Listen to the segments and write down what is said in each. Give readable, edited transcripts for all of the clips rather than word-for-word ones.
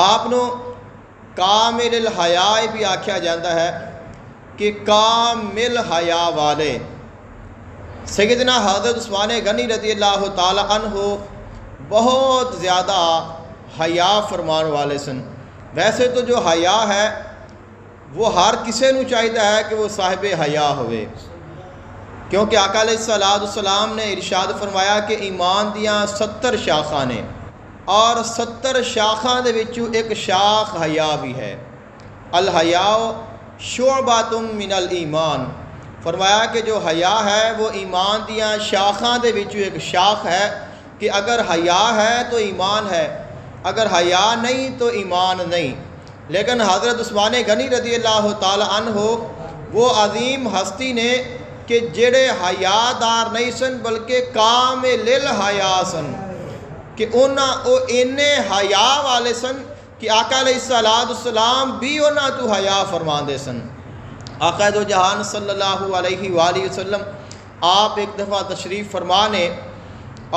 آپ نو کامل الحیا بھی آکھیا جاتا ہے کہ کامل حیا والے سیدنا حضرت عثمان غنی رضی اللہ تعالی عنہ بہت زیادہ حیا فرمان والے سن۔ ویسے تو جو حیا ہے وہ ہر کسی نو چاہیے ہے کہ وہ صاحب حیا ہوئے، کیونکہ آقا علیہ السلام نے ارشاد فرمایا کہ ایمان دیاں 70 شاخاں نے اور 70 شاخاں دے وچوں ایک شاخ حیا بھی ہے۔ الحیاء شعبۃ من الایمان، فرمایا کہ جو حیا ہے وہ ایمان دیاں شاخاں دے وچوں ایک شاخ ہے کہ اگر حیا ہے تو ایمان ہے، اگر حیا نہیں تو ایمان نہیں۔ لیکن حضرت عثمان غنی رضی اللہ تعالی عنہ وہ عظیم ہستی نے کہ جڑے حیا دار نہیں سن بلکہ کامل الحیا سن، کہ او اینے حیا والے سن کہ آقا علیہ السلام بھی انہاں تو حیا فرمان دے سن۔ آقا دو جہان صلی اللہ علیہ وآلہ وسلم آپ ایک دفعہ تشریف فرمانے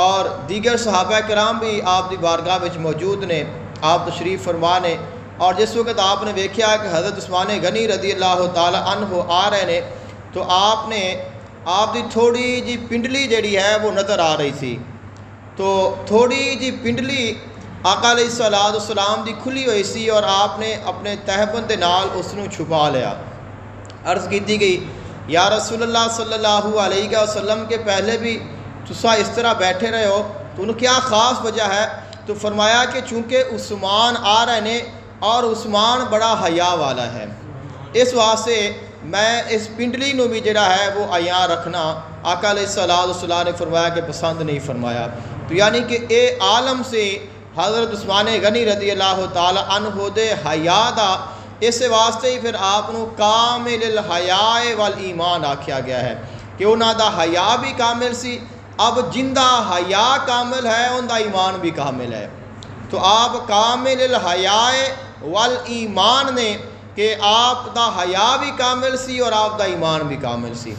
اور دیگر صحابہ کرام بھی آپ دی بارگاہ وچ موجود نے، آپ تشریف فرمانے اور جس وقت آپ نے دیکھا کہ حضرت عثمان غنی رضی اللہ تعالی عنہ آ رہے نے تو آپ نے آپ دی تھوڑی جی پنڈلی جڑی ہے وہ نظر آ رہی تھی، تو تھوڑی جی پنڈلی آقا علیہ السلام دی کھلی ہوئی سی اور آپ نے اپنے تہبند دے نال اس نو چھپا لیا۔ عرض کی گئی یا رسول اللہ صلی اللہ علیہ وسلم کے پہلے بھی تسا اس طرح بیٹھے رہے ہو تو ان کیا خاص وجہ ہے؟ تو فرمایا کہ چونکہ عثمان آ رہے نے اور عثمان بڑا حیا والا ہے، اس واسطے میں اس پنڈلی نو بھی جڑا ہے وہ عیاں رکھنا آقا علیہ السلام نے فرمایا کہ پسند نہیں فرمایا۔ تو یعنی کہ اے عالم سے حضرت عثمان غنی رضی اللہ تعالی عنہ دے حیا دا اس واسطے ہی پھر آپ نو کامل الحیاء والایمان آکھیا گیا ہے کہ انہاں دا حیا بھی کامل سی۔ اب جندہ حیا کامل ہے ان دا ایمان بھی کامل ہے، تو آپ کامل الحیاء والایمان نے کہ آپ دا حیا بھی کامل سی اور آپ دا ایمان بھی کامل سی۔